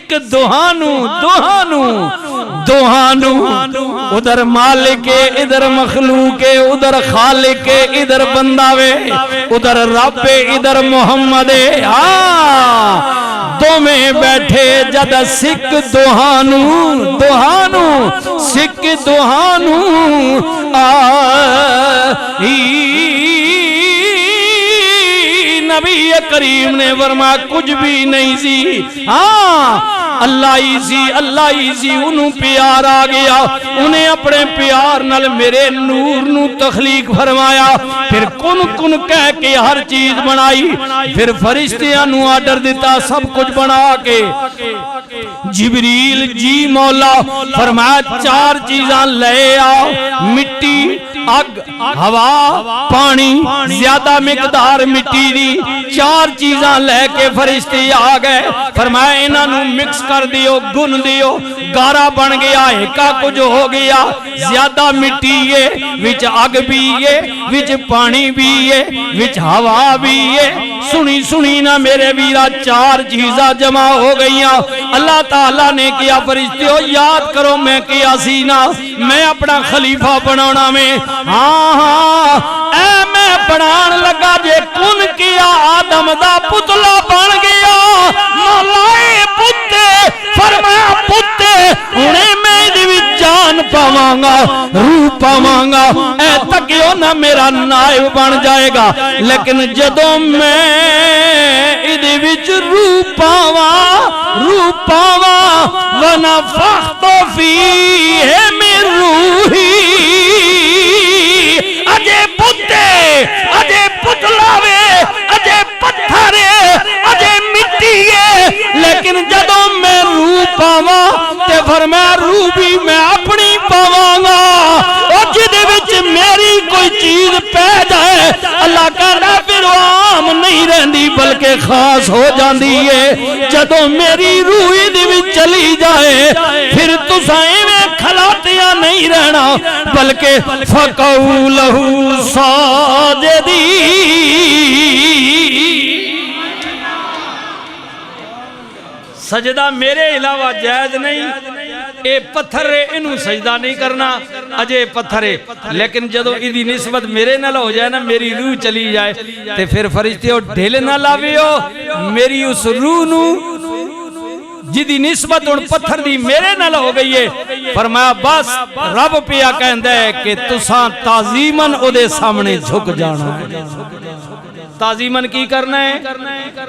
سکھ دوہانو دوہانو دوہانو ادھر مالک ادھر مخلوق ادھر خالق ادھر بنداوے ادھر رب ادھر محمد دو میں بیٹھے جد سکھ دوہانو دوہانو سکھ دوہانو نبی کریم نے فرمایا کچھ بھی نہیں سی اللہ ہی سی انہوں پیار آ گیا انہیں اپنے پیار نال میرے نور نو تخلیق فرمایا پھر کن کن کہہ کے ہر چیز بنائی پھر فرشتیاں نو آرڈر دیتا سب کچھ بنا کے جبریل جی مولا فرمایا 4 چیزاں لے آؤ مٹی اگ ہوا پانی زیادہ مقدار مٹی دی 4 چیزاں لے کے فرشتے آ گئے فرمایا انہاں نو مکس کر دیو گن دیو گارا بن گیا ایکا کچھ ہو گیا زیادہ مٹی ہے وچ اگ بھی ہے وچ پانی بھی ہے وچ ہوا بھی ہے سنی سنی نہ میرے ویرا 4 چیزاں جمع ہو گئیاں اللہ تعالیٰ نے کیا فرشتیوں یاد کرو میں کیا سینا میں اپنا خلیفہ بنانا میں اے میں بنان لگا جے کن کیا آدم دا پتلا بن گیا مولائے پتے فرمایا پتے انہیں میں دیوی جان پاوانگا روح پاوانگا اے تکیو نہ میرا نائب بن جائے گا لیکن جدوں میں دیوی روح پاوا ونفخت فیہ من روحی اجے پتلاوے اجے پتھرے اجے مٹیے لیکن جدوں میں روح پاوا تے فرمایا روح بھی میں اپنی پاواں اور جدے وچ میری کوئی چیز پہ جائے اللہ کہنا پھر عام نہیں رہندی بلکہ خاص ہو جاندی ہے جدوں میری روح دے وچ چلی جائے پھر تساں ایویں کھلاتیاں نہیں رہنا بلکہ فقعوا لہ ساجدین سجدہ میرے علاوہ جائز نہیں اے پتھر انہوں سجدہ نہیں کرنا اجے پتھر لیکن جدو ایدی نسبت میرے نہ ہو جائے نا میری روح چلی جائے تے پھر فرشتے ہو ڈھیل نہ لاویو میری اس روح نو جدی نسبت ان پتھر دی میرے نہ ہو گئی ہے فرمایا بس رب پیا کہندہ ہے کہ تساں تعظیماً او دے سامنے جھک جانا تعظیماً کی کرنا ہے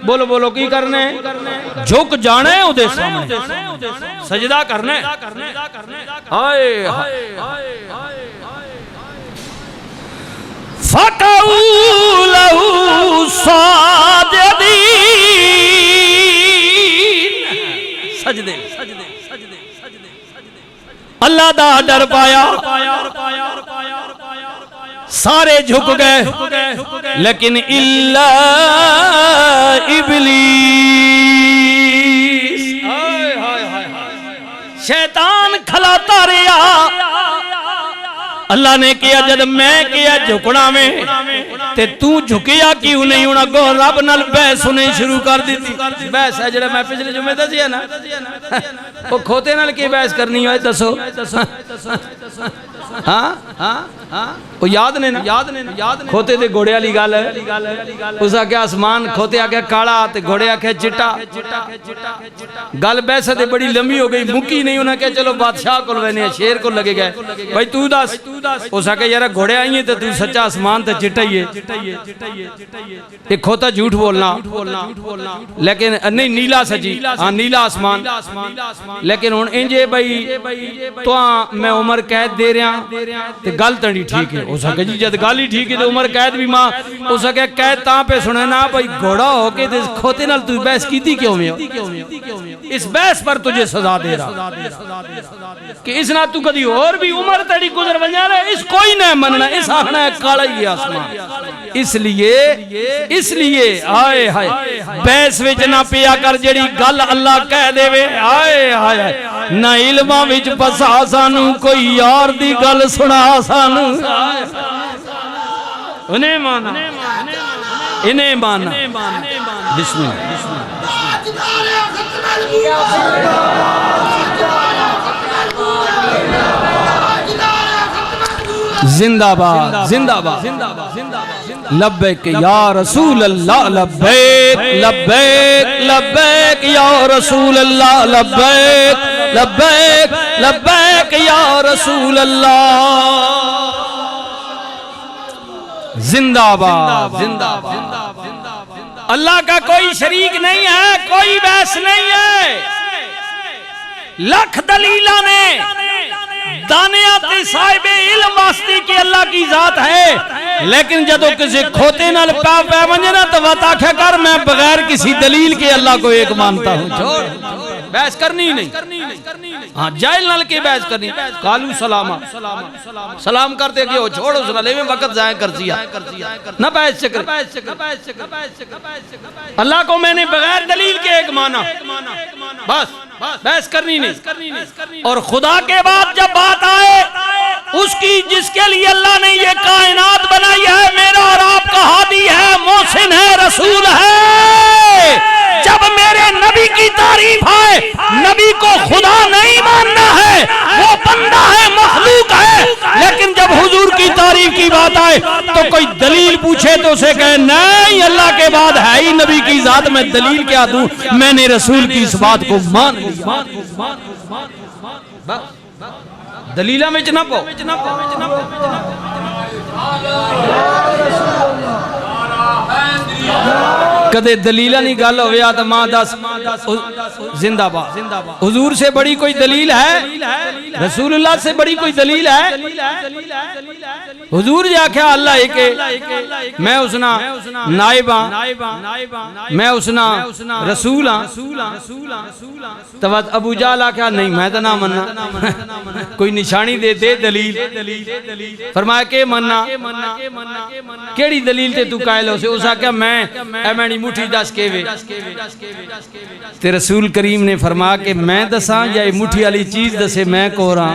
بولو بولو کی کرنا ہے جھک جانا ہے او دے سامنے سجدہ کرنا ہے فَقَعُوا لَهُ سَاجِدِينَ سجدے اللہ دا ڈر پایا سارے جھک گئے لیکن الا ابلیس شیطان کھلاتا رہا اللہ نے کیا جد میں کیا جھکنا میں تے تو جھکیا کیوں نہیں ہونا گو رب نال بحث انہیں شروع کر دیتی بحث ہے جڑا میں پچھلے جمعے دسی ہے نا وہ کھوتے نال کی بحث کرنی ہوئے دسو وہ یاد نے نا کھوتے دے گھوڑے والی گل ہے اس آکھیا آسمان کھوتے آکھیا کالا تے گھوڑے آکھیا چٹا گل بحث تے بڑی لمبی ہو گئی مکی نہیں انہاں کہ چلو بادشاہ کو وینے شیر کو لگے گئے بھائی تو دس اس آکھیا یارا گھوڑے آئی ہیں تے تو سچا آسمان تے چٹا ہی ہے ایک کھوتا جھوٹ بولنا لیکن نہیں نیلا سجی ہاں نیلا آسمان لیکن ہن انجے بھائی تو میں عمر قید دے رہا تے گل تڑی ٹھیک ہے اس آکھیا جی جد گل ہی ٹھیک ہے تو عمر قید بھی ماں اس آکھیا قید تاں پہ سنے نا بھائی گھوڑا ہو کے کھوتے نال تو بحث کیتی کیوں میں اس بحث پر تجھے سزا دے رہا کہ اس نہ تو کدی اور بھی عمر تڑی گزر بنجا رہا اس کوئی نہ مننا اس آخنا ہے کالا ہی آسمان اس لیے آئے ہائے بحث وچ نہ پیا کر جڑی گل اللہ کہہ دے وے آئے ہائے نہ علماں وچ پسا سانو کوئی یار دی گل سنا سانو انہیں مانا بسم اللہ زندہ باد زندہ باد لبیک یا رسول اللہ لبیک لبیک لبیک یا رسول اللہ لبیک لبیک لبیک یا رسول اللہ زندہ باد زندہ باد اللہ کا کوئی شریک نہیں ہے کوئی بحث نہیں ہے لکھ دلیلہ نے دانیاتی صاحب علم واسطی کی اللہ کی ذات ہے لیکن جدو کسی کھوتے نال پہ منجے نا تو وات آکھا کر میں بغیر کسی دلیل کے اللہ کو ایک مانتا ہوں چھوڑ بحث کرنی نہیں ہاں جائل نال کی بحث کرنی قالو سلامہ سلام کرتے کہ وہ چھوڑ اس نالے میں وقت ضائع کر دیا نہ بحث چکر اللہ کو میں نے بغیر دلیل کے ایک مانا بس بحث کرنی نہیں اور خدا کے بعد جب بات آئے اس کی جس کے لیے اللہ نے یہ کائنات بنائی ہے میرا اور آپ کا ہادی ہے محسن ہے رسول ہے جب میرے نبی کی تعریف ہے نبی کو خدا نہیں ماننا ہے وہ بندہ ہے مخلوق ہے لیکن جب حضور کی تعریف کی بات آئے تو کوئی دلیل پوچھے تو اسے کہے نہیں اللہ کے بعد ہے ہی نبی کی ذات میں دلیل کیا دوں میں نے رسول کی اس بات کو مان لیا دلیلہ میں چنہ پو کدے دلیلہ نہیں گل ہوئے آتا ماں دس زندہ باد حضور سے بڑی کوئی دلیل ہے رسول اللہ سے بڑی کوئی دلیل ہے حضور جا کیا اللہ ایک میں اسنا نائبہ میں اسنا رسول تو ابو جہل کیا نہیں میں تو نہ مننا کوئی نشانی دے دے دلیل فرمایا کہ مننا کیڑی دلیل تے تو قائل ہو سے اسا کیا میں ایمینی مٹھی دس کے وے تے رسول کریم نے فرمایا کہ میں دساں یا مٹھی والی چیز دسے میں کو رہا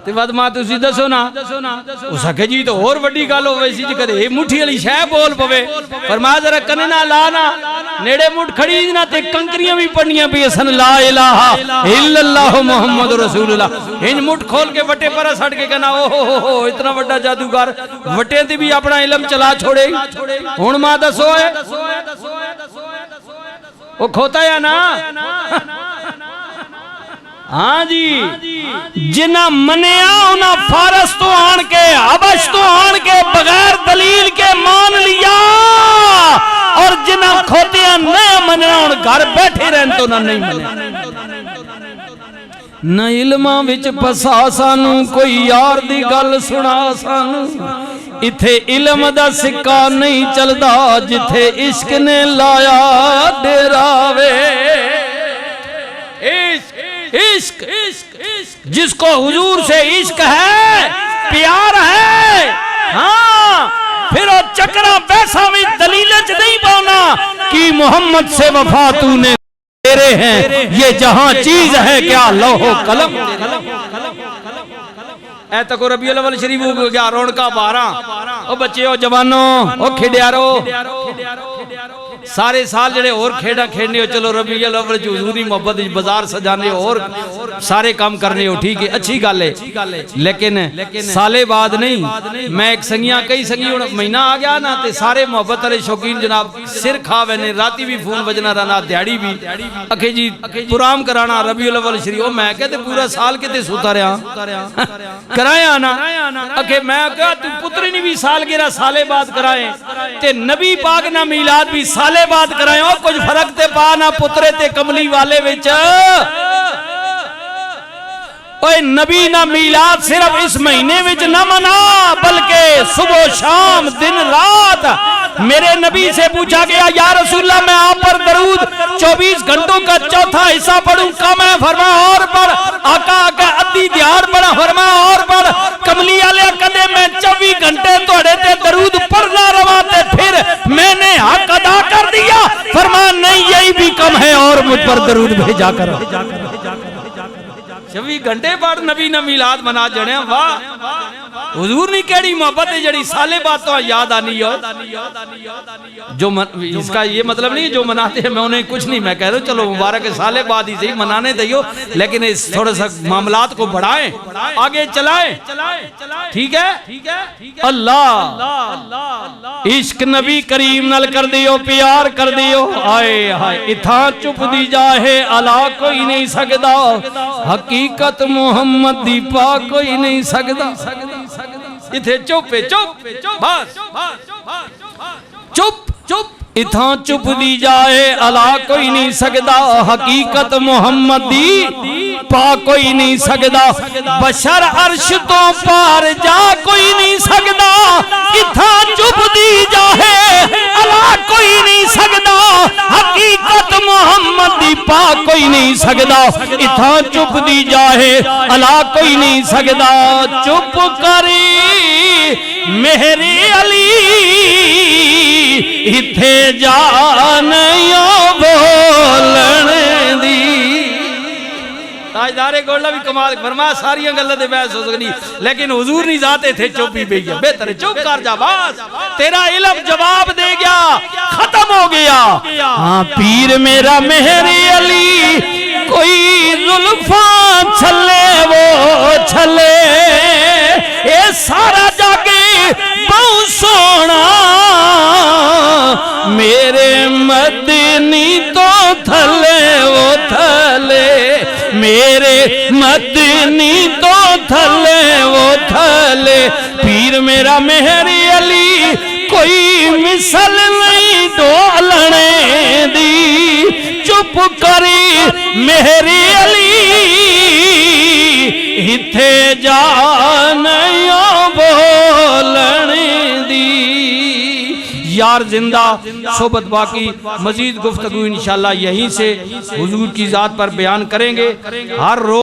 تے بعد ماں تو سیدھا سونا اسا کہ جی تو اور وڈی گل ہوئے سی جی کدے مٹھی والی شے بول پوے فرمایا ذرا کنے نہ لانا نیڑے مٹھ کھڑی نہ تے کنکریاں بھی پڑھنیاں پئی سن لا الہ الا اللہ محمد رسول اللہ ان مٹھ کھول کے وٹے پر سٹ کے کہنا او ہو اتنا بڑا جادوگر وٹے تے بھی اپنا علم چلا چھوڑے ہن ماں دسو ہے وہ کھوتا یا نا ہاں جی جنہ منیا انہ فارس تو آن کے حبش تو آن کے بغیر دلیل کے مان لیا اور جنہ کھوتیاں نہ منیا ان گھر بیٹھے رہن تو نہ نہیں منیا نہ علماں وچ پسا سانو کوئی یار دی گل سنا سانو اتھے علم دا سکہ نہیں چلدا جتھے عشق نے لایا ڈیراوے عشق جس کو حضور سے عشق ہے پیار ہے ہاں پھر وہ چکرہ پیسہ بھی دلیلچ نہیں پانا کہ محمد سے وفا تو نے تیرے ہیں یہ جہاں چیز ہے کیا لوح قلم اے تکو ربیع الاول شریف ہو گیا رونکا 12 او بچے او جوانوں او کھڑیارو سارے سال جڑے اور کھیڑا کھیڑنے ہو چلو ربیع الاول جو حضوری محبت بازار سجانے اور سارے کام کرنے ہو ٹھیک ہے اچھی گل ہے لیکن سالے بعد نہیں میں ایک سنگیاں کئی سنگیوں مہینہ آ گیا نا تے سارے محبت والے شوقین جناب سر کھا وینے راتی بھی فون بجنا رہنا دیہڑی بھی اکھے جی پرام کرانا ربیع الاول شریف میں کہتے پورا سال کتے سوتا رہا کرائیں آنا اکھے میں کہا تو پتری نہیں بھی سال گرہ سالے بعد کرائیں تے نبی پاک نہ میلاد بھی سالے بعد کرائیں اور کچھ فرق تے پا نہ پترے تے کملی والے وچ اوہ نبی نہ میلاد صرف اس مہینے وچ نہ منا بلکہ صبح شام دن رات میرے نبی سے پوچھا گیا یا رسول اللہ میں آپ پر درود 24 گھنٹوں کا چوتھا حصہ پڑھوں کا میں فرمایا اور پڑھ آقا آقا ادھی دیار پڑھا فرمایا اور پڑھ کملی علیہ کدے میں 24 گھنٹے توڑے تے درود پڑھنا رواتے پھر میں نے حق ادا کر دیا فرمایا نہیں یہی بھی کم ہے اور مجھ پر درود بھیجا کر 24 گھنٹے بعد نبی نہ میلاد منا جڑے ہیں واہ حضور نہیں کہڑی محبت ہے جڑی سالے بعد تو یاد آنی ہو جو اس کا یہ مطلب نہیں جو مناتے ہیں میں انہیں کچھ نہیں میں کہہ رہا ہوں چلو مبارک سالے بعد ہی صحیح منانے دیو لیکن اس تھوڑا سا معاملات کو بڑھائیں آگے چلائیں ٹھیک ہے اللہ عشق نبی کریم نل کر دیو پیار کر دیو آئے ہائے اتھا چپ دی جاہے علا کوئی نہیں سکدا حقیقت محمد دی پا کوئی نہیں سکدا اتھے چپ بس چپ اتھا چپ دی جائے علا کوئی نہیں سکدا حقیقت محمد دی پا کوئی نہیں سکدا بشر عرش تو پار جا کوئی نہیں سکدا اتھا چپ دی جائے علا کوئی نہیں سکدا حقیقت محمد دی پا کوئی نہیں سکدا اتھا چپ دی جائے علا کوئی نہیں سکدا چپ کری میرے علی اتھے جانیوں بولنے دی تاجدار گولڈا بھی کمال فرما ساریاں گلہ دے بحث ہو سکنی لیکن حضور نہیں ذاتے تھے چپ ہی بھئی بہتر ہے چپ کر جا باز تیرا علم جواب دے گیا ختم ہو گیا ہاں پیر میرا مہری علی کوئی ظلفاں چھلے وہ چھلے اے سارا جاگے بہت سونا میرے مدنی تو تھلے وہ تھلے میرے مدنی تو تھلے وہ تھلے پیر میرا مہری علی کوئی مثل نہیں ڈولنے دی چپ کری مہری علی اتھے جانیوں بولنے دی یار زندہ صحبت باقی مزید گفتگو انشاءاللہ یہیں سے حضور کی ذات پر بیان کریں گے ہر روز